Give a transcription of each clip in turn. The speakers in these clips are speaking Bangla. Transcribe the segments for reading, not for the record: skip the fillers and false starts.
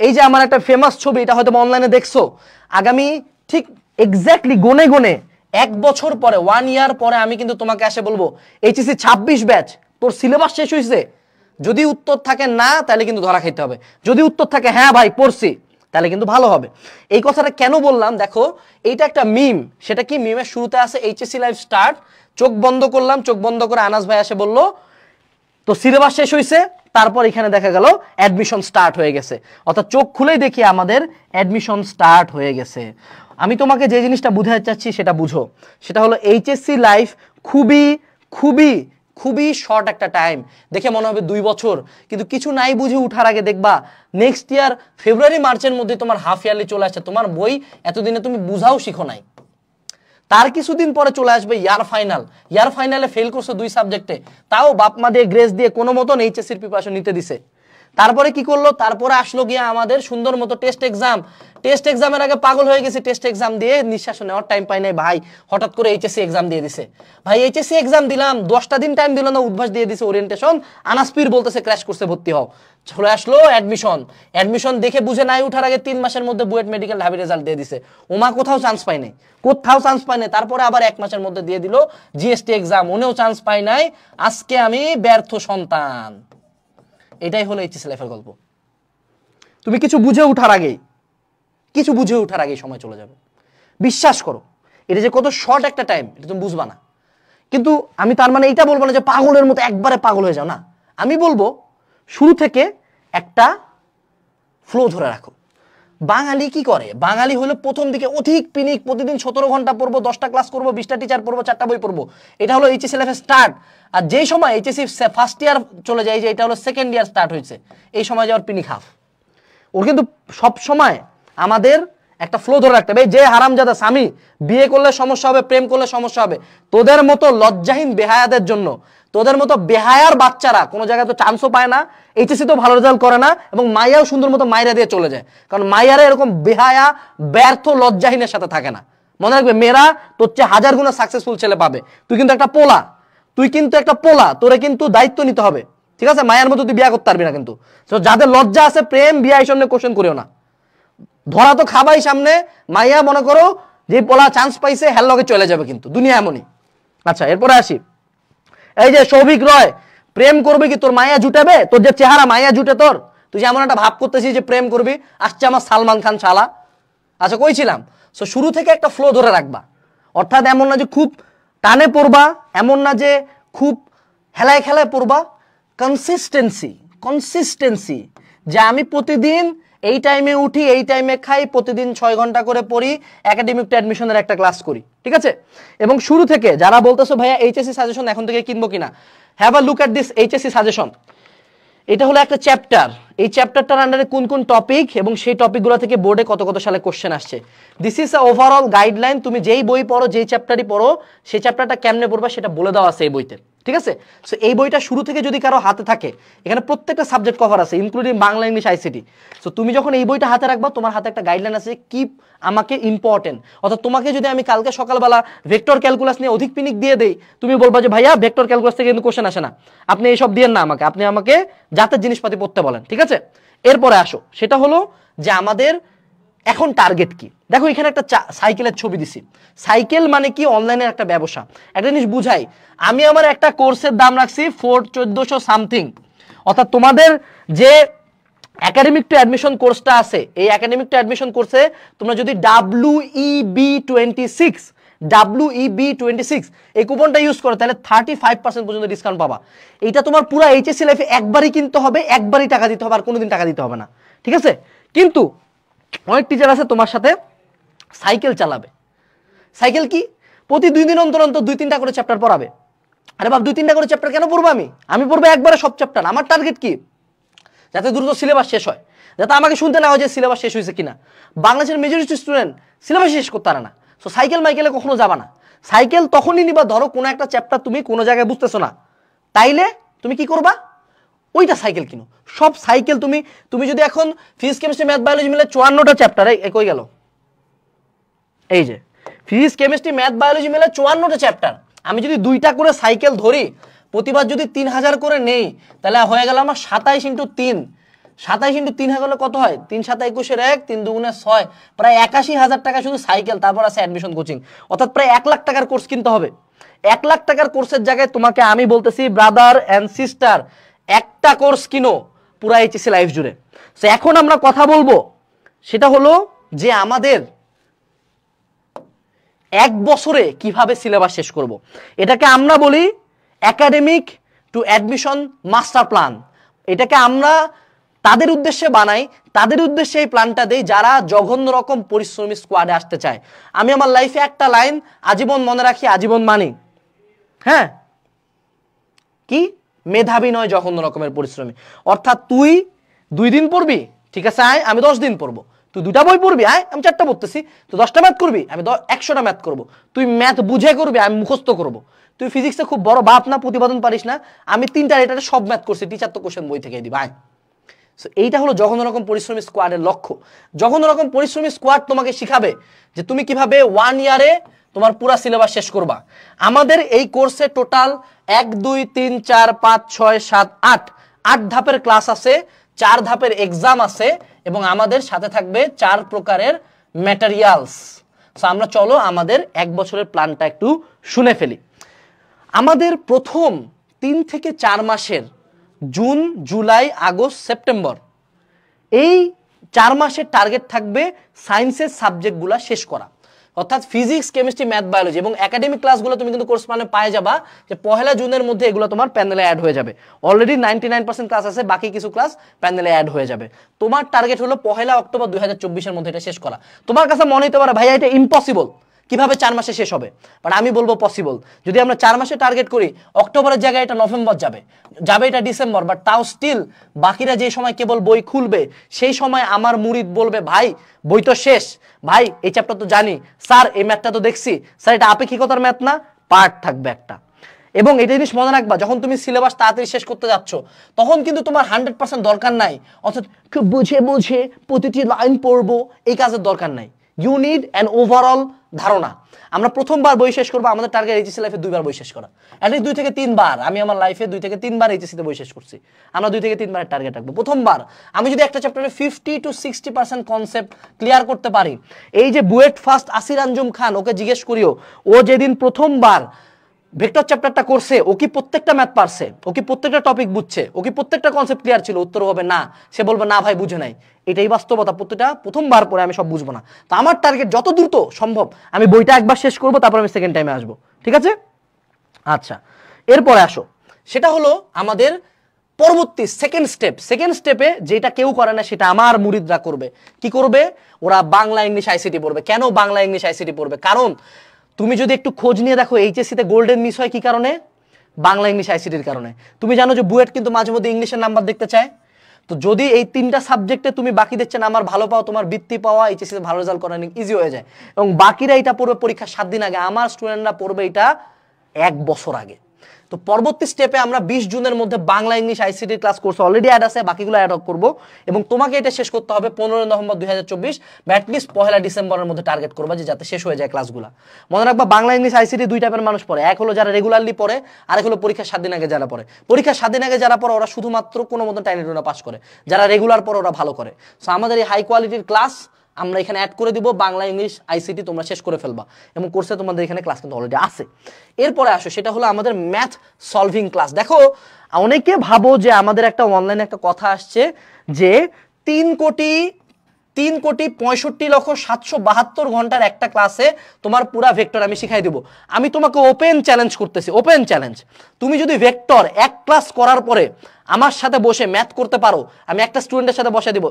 এই যে আমার একটা ফেমাস ছবি, এটা হয়তো অনলাইনে দেখছো, আগামী ঠিক এক্স্যাক্টলি গনে গনে 1 বছর পরে 1 ইয়ার পরে আমি কিন্তু তোমাকে এসে বলবো এইচএসসি 26 ব্যাচ তোর সিলেবাস শেষ হয়েছে। যদি উত্তর থাকে না তাহলে কিন্তু ধরা খাইতে হবে, যদি উত্তর থাকে হ্যাঁ ভাই পড়ছি তাহলে কিন্তু ভালো হবে। এই কথাটা কেন বললাম, দেখো এইটা একটা মিম। সেটা কি, মিমের শুরুতে আছে এইচএসসি লাইভ স্টার্ট, চোখ বন্ধ করলাম, চোখ বন্ধ করে আনাস ভাই এসে বলল তো সিলেবাস শেষ হয়েছে, তারপর এখানে দেখা গেল অ্যাডমিশন স্টার্ট হয়ে গেছে, অর্থাৎ চোখ খুলেই দেখি আমাদের অ্যাডমিশন স্টার্ট হয়ে গেছে। আমি তোমাকে যে জিনিসটা বুঝাতে চাচ্ছি সেটা বুঝো, সেটা হলো এইচএসসি লাইফ খুবই খুবই খুবই শর্ট একটা টাইম। দেখে মনে হবে 2 বছর, কিন্তু কিছু নাই বুঝে উঠার আগে দেখবা নেক্সট ইয়ার ফেব্রুয়ারি মার্চের মধ্যে তোমার হাফ ইয়ারলি চলে আসছে, তোমার বই এতদিনে তুমি বুঝাও শিখো নাই, তার কিছুদিন পরে চলে আসবে ইয়ার ফাইনাল। ইয়ার ফাইনালে ফেল করছো 2 সাবজেক্টে, তাও বাপ মা দিয়ে গ্রেস দিয়ে কোনো মতন এইচএসসির প্রিপারেশন নিতে দিছে। তারপরে কি করলো, তারপরে আসলো গিয়ে আমাদের সুন্দর মতো টেস্ট এক্সাম। টেস্ট এক্সামের আগে পাগল হয়ে গেছে, টেস্ট এক্সাম দিয়ে নিঃশ্বাস নেওয়ার টাইম পাই নাই ভাই, হঠাৎ করে এইচএসসি এক্সাম দিয়ে দিছে। ভাই এইচএসসি এক্সাম দিলাম, 10টা দিন টাইম দিল না, উদ্ভাস দিয়ে দিছে ওরিয়েন্টেশন, আনাসপির বলতেছে ক্র্যাশ করছে ভর্তি হও, চলে আসলো অ্যাডমিশন। অ্যাডমিশন দেখে বুঝে নাই উঠার আগে 3 মাসের মধ্যে বুয়েট মেডিকেল ঢাবি রেজাল্ট দিয়ে দিছে। ওমা কোথাও চান্স পাই নাই, কোথাও চান্স পাই নাই। তারপরে আবার 1 মাসের মধ্যে দিয়ে দিল জিএসটি এক্সাম, ওনেও চান্স পাই নাই। আজকে আমি ব্যর্থ সন্তান। এটাই হলো এইচএসসি লাইফের গল্প। তুমি কিছু বুঝে ওঠার আগেই সময় চলে যাবে। বিশ্বাস করো, এটা যে কত শর্ট একটা টাইম এটা তুমি বুঝবা না। কিন্তু আমি তার মানে এইটা বলবো না যে পাগলের মতো একবারে পাগল হয়ে যাও, না। আমি বলবো শুরু থেকে একটা ফ্লো ধরে রাখো। বাঙালি কি করে, বাঙালি হলো প্রথম দিকে অধিক পিনিক, প্রতিদিন 17 ঘন্টা পড়বো, 10টা ক্লাস করবো, 20টা টিচার পড়বো, 4টা বই পড়বো। এটা হলো এইচএসসি লাইফের স্টার্ট। আর যেই সময় এইচএসসি ফার্স্ট ইয়ার চলে যায়, যে এটা হলো সেকেন্ড ইয়ার স্টার্ট হয়েছে, এই সময় যাওয়ার পিনিক হাফ। ওর কিন্তু সব সময় আমাদের একটা ফ্লো ধরে রাখতে হবে। যে হারামজাদা স্বামী, বিয়ে করলে সমস্যা হবে, প্রেম করলে সমস্যা হবে, তোদের মতো লজ্জাহীন বেহায়াদের জন্য, তোদের মতো বেহায়ার বাচ্চারা কোনো জায়গায় তো চান্সও পায় না, এইচএসসি তো ভালো রেজাল্ট করে না, এবং মাইয়াও সুন্দর মতো মাইরা দিয়ে চলে যায়। কারণ মাইয়ারা এরকম বেহায়া ব্যর্থ লজ্জাহীনের সাথে থাকে না। মনে রাখবে, মেয়েরা তোর চেয়ে 1000 গুণা সাকসেসফুল ছেলে পাবে। তুই কিন্তু একটা পোলা, তোরে কিন্তু দায়িত্ব নিতে হবে, ঠিক আছে? মায়ের মতো তুই বিয়া করতে পারবি না। কিন্তু যাদের লজ্জা আছে, প্রেম বিয়া এই সামনে কোশ্চেন করিও না, ধরা তো খাবাই সামনে। মাইয়া মনে করো যে পোলা চান্স পাইছে, হ্যার লগে চলে যাবে, কিন্তু দুনিয়া এমনই। আচ্ছা, এরপরে আসি। এই যে সৌভিক রয়, প্রেম করবি কি? তোর মাইয়া জুটাবে? তোর যে চেহারা, মাইয়া জুটে তোর? তুই যে এমন একটা ভাব করতেছিস যে প্রেম করবি, আসছে আমার সালমান খান শালা। আচ্ছা, কইছিলাম সো শুরু থেকে একটা ফ্লো ধরে রাখবা। অর্থাৎ এমন না যে খুব টানে পড়বা, এমন না যে খুব হেলায় খেলায় পড়বা। কনসিস্টেন্সি, যে আমি প্রতিদিন এই টাইমে উঠি, এই টাইমে খাই, প্রতিদিন 6 ঘন্টা করে পড়ি, একাডেমিক টু অ্যাডমিশনের একটা ক্লাস করি, ঠিক আছে? এবং শুরু থেকে যারা বলতেছো ভাইয়া এইচএসসি সাজেশন এখন থেকে কিনবো কিনা, have a look at this HSC suggestion. এটা হলো একটা চ্যাপ্টার। এই চ্যাপ্টারটার আন্ডারে কোন কোন টপিক এবং সেই টপিকগুলো থেকে বোর্ডে কত কত সালে কোশ্চেন আসছে। This is a overall guideline. তুমি যেই বই পড়ো, যেই চ্যাপ্টারই পড়ো, সেই চ্যাপ্টারটা কেমনে পড়বা সেটা বলে দেওয়া আছে এই বইতে, ঠিক আছে? সো এই বইটা শুরু থেকে যদি কারো হাতে থাকে, এখানে প্রত্যেকটা সাবজেক্ট কভার আছে, including Bangla, English, ICT. So তুমি যখন এই বইটা হাতে রাখবা, তোমার হাতে একটা গাইডলাইন আছে কি আমাকে ইম্পর্টেন্ট। অর্থাৎ তোমাকে যদি আমি কালকে সকালবেলা ভেক্টর ক্যালকুলাস নিয়ে অধিক পিনিক দিয়ে দেই, তুমি বলবা যে ভাইয়া ভেক্টর ক্যালকুলাস থেকে কিন্তু কোশ্চেন আসে না, আপনি এইসব দিয়েন না আমাকে, আপনি আমাকে জাতের জিনিসপাতি পড়তে বলেন, ঠিক আছে? এরপরে আসো, সেটা হলো যে আমাদের এখন টার্গেট কি। দেখো এখানে একটা সাইকেলের ছবি দিছি। সাইকেল মানে কি? অনলাইনের একটা ব্যবসা। একটা জিনিস বুঝাই, আমি আমার একটা কোর্সের দাম রাখছি 1400 সামথিং। অর্থাৎ তোমাদের যে একাডেমিক টু অ্যাডমিশন কোর্সটা আছে, এই একাডেমিক টু অ্যাডমিশন কোর্সে তোমরা যদি WEB26 এই কুপনটা ইউজ করো, তাহলে 35% পর্যন্ত ডিসকাউন্ট পাবা। এটা তোমার পুরো এইচএসসি লাইফে একবারই কিনতে হবে, একবারই টাকা দিতে হবে, আর কোনোদিন টাকা দিতে হবে না, ঠিক আছে? কিন্তু অনেক টিচার আছে তোমার সাথে সাইকেল চালাবে। সাইকেল কি? প্রতি 2 দিন অন্তর অন্তর 2-3টা করে চ্যাপ্টার পড়াবে। আরে বাপ, 2-3টা করে চ্যাপ্টার কেন পড়বো আমি পড়বো একবারে সব চ্যাপ্টার। আমার টার্গেট কি? যাতে দ্রুত সিলেবাস শেষ হয়, যাতে আমাকে শুনতে না হয় যে সিলেবাস শেষ হয়েছে কিনা। বাংলাদেশের মেজরিটি স্টুডেন্ট সিলেবাস শেষ করতে পারে না। সো সাইকেল মাইকেলে কখনো যাবা না। সাইকেল তখনই নিবা, ধরো কোনো একটা চ্যাপ্টার তুমি কোনো জায়গায় বুঝতেছো না, তাইলে তুমি কি করবা? ওইটা সাইকেল কিনো। সব সাইকেল তুমি যদি এখন ফিজিক্স, কেমিস্ট্রি, ম্যাথ, বায়োলজি মিলে 54টা চ্যাপ্টার, কই গেল? এই যে ফিজিক্স, কেমিস্ট্রি, ম্যাথ, বায়োলজি মিলে 54টা চ্যাপ্টার, আমি যদি 2টা করে সাইকেল ধরি, প্রতিবার যদি 3000 করে নেই, তাহলে হয়ে গেল আমার 27 × 3 27 ইন্টু 3 হলে কত হয়? 3 7 21 1, 3 2 6, প্রায় 81,000 টাকা শুধু সাইকেল, তারপর আছে অ্যাডমিশন কোচিং, অর্থাৎ প্রায় 1 লাখ টাকার কোর্স কিনতে হবে। 1 লাখ টাকার কোর্সের জায়গায় তোমাকে আমি বলতেছি ব্রাদার এন্ড সিস্টার, একটা কোর্স কিনো পুরা এইচএসসি লাইফ জুড়ে। সো এখন আমরা কথা বলবো সেটা হলো যে আমাদের 1 বছরে কিভাবে সিলেবাস শেষ করব। এটাকে আমরা বলি academic two admission master plan. এটাকে আমরা তাদের উদ্দেশ্যে বানাই, তাদের উদ্দেশ্যে এই প্ল্যানটা দেই যারা জঘন্য রকম পরিশ্রমী স্কোয়াডে আসতে চায়। আমি আমার লাইফে একটা লাইন আজীবন মনে রাখি, আজীবন মানি, হ্যাঁ, কি? মেধাবী নয় জঘন্য রকমের পরিশ্রমী। অর্থাৎ তুই 2 দিন পড়বি, ঠিক আছে, আয় আমি 10 দিন পড়বো। তুই 2টা বই পড়বি, আয় আমি 4টা পড়তেছি। তুই 10টা ম্যাথ করবি, আমি 100টা ম্যাথ করবো। তুই ম্যাথ বুঝে করবি, আমি মুখস্থ করবো। তুই ফিজিক্সে খুব বড় বাপ না, প্রতিপাদন পারিস না, আমি 3টা রেটারে সব ম্যাথ করছি, টিচার তো কোশ্চেন বই থেকে দিবা, আয়। সো এইটা হলো জঘন্য রকম পরিশ্রমী স্কোয়াডের লক্ষ্য। জঘন্য রকম পরিশ্রমী স্কোয়াড তোমাকে শিখাবে যে তুমি কিভাবে 1 ইয়ারে তোমার পুরা সিলেবাস শেষ করবা। আমাদের এই কোর্সে টোটাল 1 2 3 4 5 6 7 8 ধাপের ক্লাস আছে, 4 ধাপের এক্সাম আছে, এবং আমাদের সাথে থাকবে 4 প্রকারের ম্যাটেরিয়ালস। সো আমরা চলো আমাদের 1 বছরের প্ল্যানটা একটু শুনে ফেলি। আমাদের প্রথম 3 থেকে 4 মাসের জুন জুলাই আগস্ট সেপ্টেম্বর এই 4 মাসের টার্গেট থাকবে সায়েন্সের সাবজেক্টগুলো শেষ করা, অর্থাৎ ফিজিক্স কেমিস্ট্রি ম্যাথ বায়োলজি, এবং একাডেমিক ক্লাসগুলো তুমি কিন্তু কোর্স প্ল্যানে পায়ে যাবা যে 1 জুনের মধ্যে এগুলো তোমার প্যানেলে অ্যাড হয়ে যাবে। অলরেডি 99% ক্লাস আছে, বাকি কিছু ক্লাস প্যানেলে অ্যাড হয়ে যাবে। তোমার টার্গেট হলো 1 অক্টোবর 2024 মধ্যে এটা শেষ করা। তোমার কাছে মনে হতে পারে ভাইয়া এটা ইম্পসিবল, কিভাবে 4 মাসে শেষ হবে? বাট আমি বলবো পসিবল। যদি আমরা 4 মাসে টার্গেট করি, অক্টোবরের জায়গায় এটা নভেম্বর যাবে, এটা ডিসেম্বর, বাট তাও স্টিল বাকিরা যে সময় কেবল বই খুলবে সেই সময় আমার মুরিদ বলবে ভাই বই তো শেষ, ভাই এই চ্যাপ্টার তো জানি, স্যার এই ম্যাথটা তো দেখছি, স্যার এটা আপেক্ষিকতার ম্যাথ না, পার্ট থাকবে একটা। এবং এটা জিনিস মনে রাখবা, যখন তুমি সিলেবাস তাড়াতাড়ি শেষ করতে যাচ্ছ তখন কিন্তু তোমার 100% দরকার নাই, অর্থাৎ খুব বুঝে বুঝে প্রতিটি লাইন পড়বো, এই কাজের দরকার নাই। ইউ নিড অ্যান ওভারঅল ধারণা। আমরা প্রথমবার বই শেষ করবো, আমাদের টার্গেট এইচএসসি লাইফে 2 বার বই শেষ করা, অ্যাটলিস্ট 2 থেকে 3 বার। আমি আমার লাইফে 2 থেকে 3 বার এইচএসসিতে বই শেষ করছি। আমরা 2 থেকে 3 বারের টার্গেট রাখবো প্রথমবার। আমি যদি একটা চ্যাপ্টারে 50 to 60% কনসেপ্ট ক্লিয়ার করতে পারি, এই যে বুয়েট ফার্স্ট আসির আঞ্জুম খান, ওকে জিজ্ঞেস করিও, ও যেদিন প্রথমবার ভেক্টর চ্যাপ্টারটা করছে, ও কি প্রত্যেকটা ম্যাথ পারছে, ও কি প্রত্যেকটা টপিক বুঝছে, ও কি প্রত্যেকটা কনসেপ্ট ক্লিয়ার ছিল? উত্তর হবে না। সে বলবে না ভাই বুঝে নাই। এটাই বাস্তবতা, প্রত্যেকটা প্রথমবার পরে আমি সব বুঝবো না। তো আমার টার্গেট যত দ্রুত সম্ভব আমি বইটা একবার শেষ করবো, তারপর আমি সেকেন্ড টাইমে আসবো, ঠিক আছে? আচ্ছা, এরপরে আসো, সেটা হলো আমাদের পরবর্তী সেকেন্ড স্টেপ। সেকেন্ড স্টেপে যেটা কেউ করে না সেটা আমার মুরিদরা করবে। কি করবে? ওরা বাংলা ইংলিশ আইসিটি পড়বে। কেন বাংলা ইংলিশ আইসিটি পড়বে? কারণ তুমি যদি একটু খোঁজ নিয়ে দেখো এইচএসসিতে গোল্ডেন মিস হয় কি কারণে? বাংলা ইংলিশ আইসিটির কারণে। তুমি জানো যে বুয়েট কিন্তু মাঝে মধ্যে ইংলিশের নাম্বার দেখতে চায়। তো যদি এই 3টা সাবজেক্টে তুমি বাকি দেখছে নাম্বার ভালো পাও, তোমার বৃত্তি পাওয়া এইচএসসিতে ভালো রেজাল্ট করা ইজি হয়ে যায়। এবং বাকিরা এটা পড়বে পরীক্ষার 7 দিন আগে, আমার স্টুডেন্টরা পড়বে এটা 1 বছর আগে। তো পরবর্তী স্টেপে আমরা 20 জুনের মধ্যে Bangla English ICT class course already add আছে, বাকিগুলো অ্যাড করব। এবং তোমাকে এটা শেষ করতে হবে 15 নভেম্বর 2024, বা অ্যাটলিস্ট 1 ডিসেম্বরের মধ্যে টার্গেট করবা যে যাতে শেষ হয়ে যায় ক্লাসগুলো। মনে রাখবা বাংলা ইংলিশ আইসিটি 2 টাইপের মানুষ পড়ে। এক হলো যারা রেগুলারলি পড়ে, আর এক হলো পরীক্ষার 7 দিন আগে যারা পড়ে। পরীক্ষার 7 দিন আগে যারা পড়ে ওরা শুধুমাত্র কোনো মতো টাইনে টুনা পাস করে, যারা রেগুলার পড়ে ওরা ভালো করে। সো আমাদের এই হাই কোয়ালিটির ক্লাস আমরা এখানে অ্যাড করে দিব। বাংলা ইংলিশ আইসিটি তোমরা শেষ করে ফেলবা, এবং কোর্সে তোমাদের এখানে ক্লাস কিন্তু অলরেডি আছে। এরপরে আসো, সেটা হলো আমাদের ম্যাথ সলভিং ক্লাস। দেখো অনেকে ভাবো যে আমাদের একটা অনলাইনে একটা কথা আসছে যে 3,65,772 ঘন্টার একটা ক্লাসে তোমার পুরা ভেক্টর আমি শিখাই দেবো। আমি তোমাকে ওপেন চ্যালেঞ্জ করতেছি, ওপেন চ্যালেঞ্জ। তুমি যদি ভেক্টর 1 ক্লাস করার পরে আমার সাথে বসে ম্যাথ করতে পারো, আমি একটা স্টুডেন্টের সাথে বসে দিব,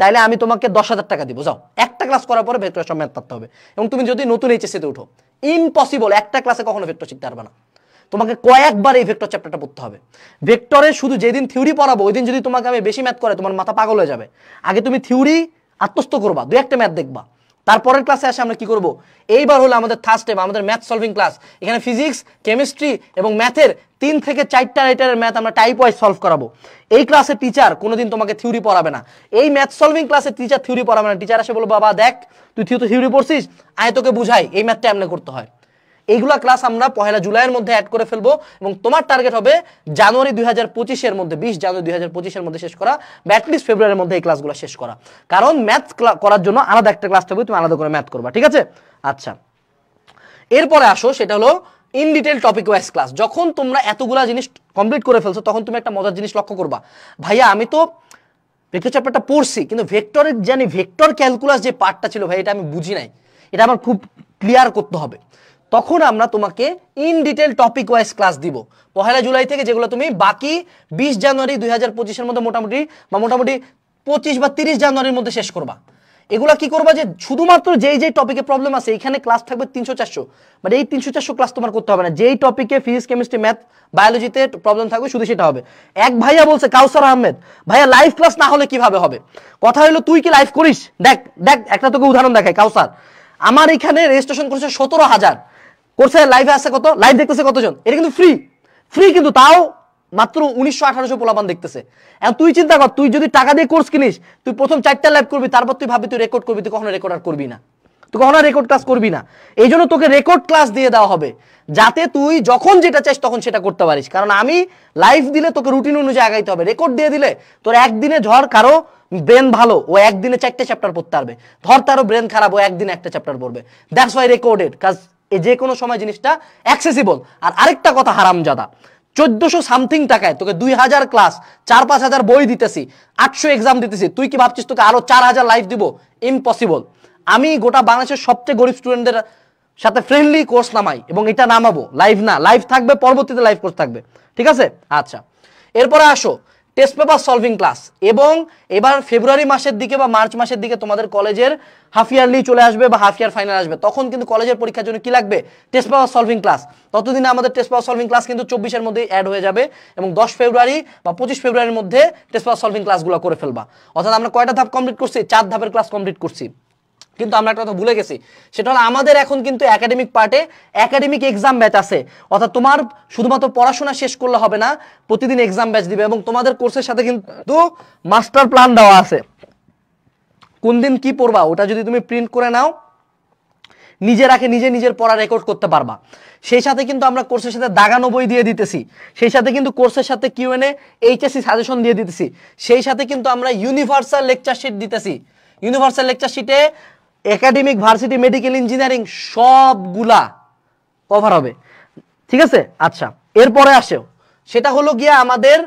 তাইলে আমি তোমাকে 10,000 টাকা দিব। যাও, একটা ক্লাস করার পরে ভেক্টর সব ম্যাথ পারতে হবে। এবং তুমি যদি নতুন এইচএসসিতে উঠো, ইম্পসিবল, একটা ক্লাসে কখনো ভেক্টর শিখতে পারবে না। তোমাকে কয়েকবার এই ভেক্টর চ্যাপ্টারটা পড়তে হবে। ভেক্টরে শুধু যেদিন থিওরি পড়াবো ওই দিন যদি তোমাকে আমি বেশি ম্যাথ করে তোমার মাথা পাগল হয়ে যাবে। আগে তুমি থিওরি আত্মস্থ করবা, 2-1টা ম্যাথ দেখবা, তারপরের ক্লাসে আসে আমরা কি করব? এইবার হলো আমাদের থার্ড স্টেপ, আমাদের ম্যাথ সলভিং ক্লাস। এখানে ফিজিক্স, কেমিস্ট্রি এবং ম্যাথের 3 থেকে 4টা রাইটারের ম্যাথ আমরা টাইপ ওয়াইজ সলভ করাবো। এই ক্লাসে টিচার কোনোদিন তোমাকে থিওরি পড়াবে না। এই ম্যাথ সলভিং ক্লাসে টিচার থিওরি পড়াবে না। টিচার এসে বলবো বাবা দেখ তুই তো থিওরি পড়ছিস, আয় তোকে বুঝাই এই ম্যাথটা এমনি করতে হয়। এইগুলা ক্লাস আমরা 1 জুলাইয়ের মধ্যে অ্যাড করে ফেলবো এবং তোমার টার্গেট হবে জানুয়ারি 2025-এর মধ্যে, 20 জানুয়ারি 2025-এর মধ্যে শেষ করা বা অ্যাটলিস্ট ফেব্রুয়ারির মধ্যে এই ক্লাসগুলো শেষ করা। কারণ ম্যাথ করার জন্য আলাদা একটা ক্লাস থাকবে, তুমি আলাদা করে ম্যাথ করবা, ঠিক আছে? আচ্ছা, এরপরে আসো, সেটা হলো in detail topic wise class. যখন তোমরা এতগুলা জিনিস কমপ্লিট করে ফেলছো তখন তুমি একটা মজার জিনিস লক্ষ্য করবা, ভাইয়া আমি তো ভেক্টর চ্যাপ্টারটা পড়ছি কিন্তু ভেক্টরের জানি ভেক্টর ক্যালকুলাস যে পার্টটা ছিল ভাই এটা আমি বুঝি নাই, এটা আমার খুব ক্লিয়ার করতে হবে। তখন আমরা তোমাকে in detail topic wise class দিব 1 জুলাই থেকে, যেগুলো তুমি বাকি 20 জানুয়ারি 2025-এর মধ্যে মোটামুটি 25 বা 30 জানুয়ারির মধ্যে শেষ করবা। এগুলা কি করবা, যে শুধুমাত্র যেই টপিকে প্রবলেম আছে এখানে ক্লাস থাকবে 300-400, মানে এই 300-400 ক্লাস তোমার করতে হবে না। যেই টপিকে ফিজিক্স, কেমিস্ট্রি, ম্যাথ, বায়োলজিতে প্রবলেম থাকবে শুধু সেটা হবে। এক ভাইয়া বলছে, কাউসার আহমেদ, ভাইয়া লাইভ ক্লাস না হলে কিভাবে হবে? কথা হলো তুই কি লাইভ করিস? দেখ দেখ একটা তোকে উদাহরণ দেখাই। কাউসার আমার এখানে রেজিস্ট্রেশন করেছে 17,000, করছে লাইভে আছে কত, লাইভ দেখতেছে কতজন? এটা কিন্তু ফ্রি, ফ্রি কিন্তু তাও মাত্র 1900-1800 পোলাপান দেখতেছে। এখন তুই চিন্তা কর, তুই যদি টাকা দিয়ে কোর্স কিনিস, তুই প্রথম 4টা লাইভ করবি, তারপর তুই ভাববি তুই রেকর্ড করবি, তুই কখনো রেকর্ড আর করবি না, তুই কখনো রেকর্ড ক্লাস করবি না। এই জন্য তোকে রেকর্ড ক্লাস দিয়ে দেওয়া হবে যাতে তুই যখন যেটা চাস তখন সেটা করতে পারিস। কারণ আমি লাইভ দিলে তোকে রুটিন অনুযায়ী আগাইতে হবে, রেকর্ড দিয়ে দিলে তোর একদিনে ঝড়, কারো ব্রেন ভালো ও একদিনে 4টে চ্যাপ্টার পড়তে পারবে, ধর তারও ব্রেন খারাপ ও একদিনে একটা চ্যাপ্টার পড়বে। দ্যাটস ওয়াই রেকর্ডেড, কাজ যে কোনো সময় জিনিসটা অ্যাক্সেসিবল। আর আরেকটা কথা হারামজাদা, 1400 সামথিং টাকায় তোকে 2000 ক্লাস, 4-5 হাজার বই দিতেছি, 800 এক্সাম দিতেছি, তুই কি ভাবছিস তোকে আরো 4000 লাইভ দিব? ইম্পসিবল। আমি গোটা বাংলাদেশের সবচেয়ে গরিব স্টুডেন্টদের সাথে ফ্রেন্ডলি কোর্স নামাই এবং এটা নামাবো লাইভ না, লাইভ থাকবে পরবর্তীতে লাইভ কোর্স থাকবে, ঠিক আছে? আচ্ছা, এরপরে আসো টেস্ট পেপার সলভিং ক্লাস। এবং এবার ফেব্রুয়ারি মাসের দিকে বা মার্চ মাসের দিকে তোমাদের কলেজের হাফ ইয়ারলি চলে আসবে বা হাফ ইয়ার ফাইনাল আসবে, তখন কিন্তু কলেজের পরীক্ষার জন্য কি লাগবে? Test paper solving class. ততদিনে আমাদের টেস্ট পেপার সলভিং ক্লাস কিন্তু 24-এর মধ্যে অ্যাড হয়ে যাবে এবং 10 ফেব্রুয়ারি বা 25 ফেব্রুয়ারির মধ্যে টেস্ট পেপার সলভিং ক্লাসগুলো করে ফেলবা। অর্থাৎ আমরা কয়টা ধাপ কমপ্লিট করছি? 4 ধাপের ক্লাস কমপ্লিট করছি। কিন্তু আমরা একটা কথা ভুলে গেছি, সেটা হলো আমাদের এখন কিন্তু একাডেমিক পার্টে একাডেমিক এক্সাম ব্যাচ আছে। অর্থাৎ তোমার শুধুমাত্র পড়াশোনা শেষ করলে হবে না, প্রতিদিন এক্সাম ব্যাচ দিবে এবং তোমাদের কোর্সের সাথে কিন্তু মাস্টার প্ল্যান দেওয়া আছে। কোন দিন কি পড়বা ওটা যদি তুমি প্রিন্ট করে নাও, নিজে রাখে নিজের পড়া রেকর্ড করতে পারবা। সেই সাথে কিন্তু আমরা কোর্সের সাথে দাগানো বই দিয়ে দিতেছি, সেই সাথে কিন্তু কোর্সের সাথে কিউএনএ, এইচএসসি সাজেশন দিয়ে দিতেছি, সেই সাথে কিন্তু আমরা ইউনিভার্সাল লেকচার শিট দিতেছি। ইউনিভার্সাল লেকচার শিটে একাডেমিক, ভার্সিটি, মেডিকেল, ইঞ্জিনিয়ারিং সবগুলা কভার হবে, ঠিক আছে? আচ্ছা, এরপরে আসেও সেটা হলো গিয়া আমাদের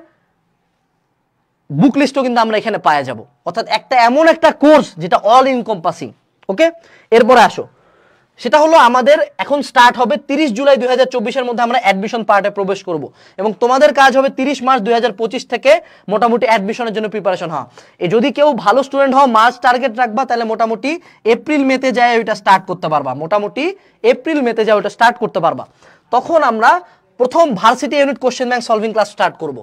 বুক লিস্টও কিন্তু আমরা এখানে পাওয়া যাব। অর্থাৎ একটা এমন একটা কোর্স যেটা অল ইনকম্পাসিং, ওকে? এরপরে আসো, সেটা হলো আমাদের এখন স্টার্ট হবে 30 জুলাই 2024-এর মধ্যে আমরা অ্যাডমিশন পার্টে প্রবেশ করব এবং তোমাদের কাজ হবে 30 মার্চ 2025 থেকে মোটামুটি অ্যাডমিশনের জন্য প্রিপারেশন হওয়া। যদি কেউ ভালো স্টুডেন্ট হও, মার্চ টার্গেট রাখবা, তাহলে মোটামুটি এপ্রিল মেতে যায় ওইটা স্টার্ট করতে পারবা, মোটামুটি এপ্রিল মেতে যায় ওইটা স্টার্ট করতে পারবা। তখন আমরা প্রথম varsity unit question bank solving class start করব।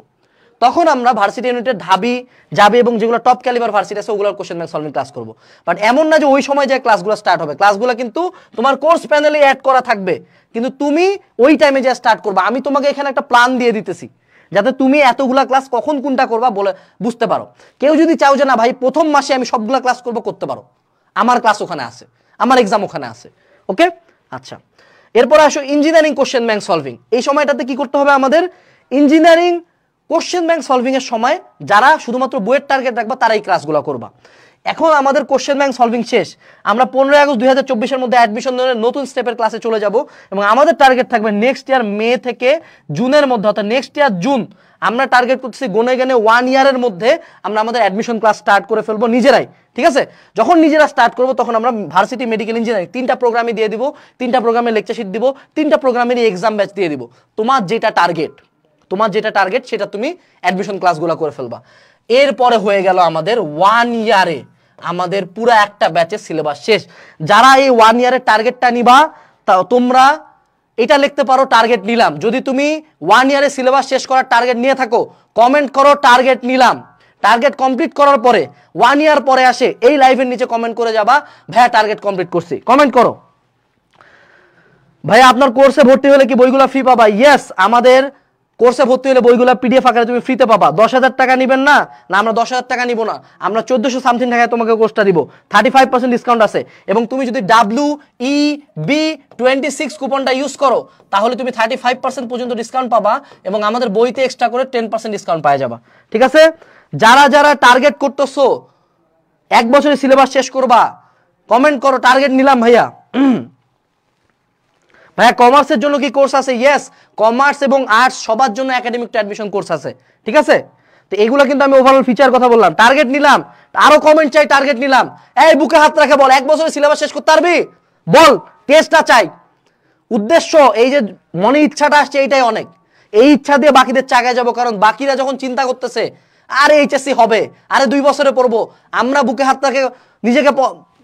তখন আমরা ভার্সিটি ইউনিটের ঢাবি যাবে এবং যেগুলো টপ ক্যালিবার ভার্সিটি আছে ওগুলোর কোশ্চেন ব্যাংক সলভিং ক্লাস করব। বাট এমন না যে ওই সময় যে ক্লাসগুলো স্টার্ট হবে, ক্লাসগুলো কিন্তু তোমার কোর্স প্যানেলে অ্যাড করা থাকবে, কিন্তু তুমি ওই টাইমে যে স্টার্ট করবা। আমি তোমাকে এখানে একটা প্ল্যান দিয়ে দিতেছি যাতে তুমি এতগুলা ক্লাস কখন কোনটা করবা বলে বুঝতে পারো। কেউ যদি চাও যে না ভাই প্রথম মাসে আমি সবগুলা ক্লাস করব, করতে পারো, আমার ক্লাস ওখানে আছে, আমার এক্সাম ওখানে আছে, ওকে? আচ্ছা, এরপর আসো ইঞ্জিনিয়ারিং কোশ্চেন ব্যাংক সলভিং। এই সময়টাতে কি করতে হবে আমাদের? ইঞ্জিনিয়ারিং কোশ্চেন ব্যাংক সলভিং এর সময় যারা শুধুমাত্র বইয়ের টার্গেট রাখবা তারা এই ক্লাসগুলো করবা। এখন আমাদের কোশ্চেন ব্যাংক সলভিং শেষ, আমরা 15 আগস্ট 2024-এর মধ্যে অ্যাডমিশন ধরে নতুন স্টেপের ক্লাসে চলে যাব এবং আমাদের টার্গেট থাকবে নেক্সট ইয়ার মে থেকে জুনের মধ্যে, অর্থাৎ নেক্সট ইয়ার জুন আমরা টার্গেট করতেছি গনে 1 ইয়ারের মধ্যে আমরা আমাদের অ্যাডমিশন ক্লাস স্টার্ট করে ফেলবো নিজেরাই, ঠিক আছে? যখন নিজেরা স্টার্ট করবো তখন আমরা ভার্সিটি, মেডিকেল, ইঞ্জিনিয়ারিং 3টা প্রোগ্রামে দিয়ে দিব, 3টা প্রোগ্রামের লেকচার শিট দিব, 3টা প্রোগ্রামেরই এক্সাম ব্যাচ দিয়ে দিব। তোমার যেটা টার্গেট সেটা তুমি অ্যাডমিশন ক্লাসগুলো করে ফেলবা। এরপরে হয়ে গেল আমাদের 1 ইয়ারে আমাদের পুরো একটা ব্যাচের সিলেবাস শেষ। যারা এই 1 ইয়ারের টার্গেটটা নিবা তোমরা এটা লিখতে পারো টার্গেট নিলাম। যদি তুমি 1 ইয়ারে সিলেবাস শেষ করার টার্গেট নিয়ে থাকো কমেন্ট করো টার্গেট নিলাম। টার্গেট কমপ্লিট করার পরে 1 ইয়ার পরে আসে এই লাইভের নিচে কমেন্ট করে যাবা ভাইয়া টার্গেট কমপ্লিট করছি। কমেন্ট করো ভাইয়া আপনার কোর্সে ভর্তি হলে কি বইগুলো ফ্রি পাবা? ইয়েস, আমাদের কোর্সে ভর্তি হলে বইগুলো পিডিএফ আকারে তুমি ফ্রিতে পাবা। 10,000 টাকা নিবেন না, না আমরা 10,000 টাকা নিব না, আমরা 1400 সামথিং টাকায় তোমাকে কোর্সটা দিব, 35% ডিসকাউন্ট আছে। এবং তুমি যদি WEB26 কুপনটা ইউজ করো তাহলে তুমি 35% পর্যন্ত ডিসকাউন্ট পাবা এবং আমাদের বইতে এক্সট্রা করে 10% ডিসকাউন্ট পাওয়া যাবে। ঠিক আছে, যারা যারা টার্গেট করতেছো 1 বছরের সিলেবাস শেষ করবা, কমেন্ট করো টার্গেট নিলাম ভাইয়া। ভাইয়া কমার্সের জন্য কি কোর্স আছে? ইয়েস, কমার্স এবং আর্টস সবার জন্য একাডেমিক টু অ্যাডমিশন কোর্স আছে। ঠিক আছে, তো এগুলো কিন্তু আমি ওভারঅল ফিচার কথা বললাম। টার্গেট নিলাম, আরো কমেন্ট চাই, টার্গেট নিলাম। এই বুকে হাত রাখে বল 1 বছরের সিলেবাস শেষ করতে পারবি? বল, টেস্টটা চাই। উদ্দেশ্য এই যে মনে ইচ্ছাটা আসছে এইটাই অনেক। এই ইচ্ছা দিয়ে বাকিদের চাগায় যাব, কারণ বাকিরা যখন চিন্তা করতেছে আরে এইচএসসি হবে, আরে 2 বছরে পড়বো, আমরা বুকে হাত রাখে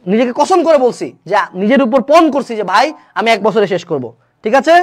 নিজেকে কসম করে বলছি যে নিজের উপর পণ করছি যে ভাই আমি 1 বছরে শেষ করব। ঠিক আছে।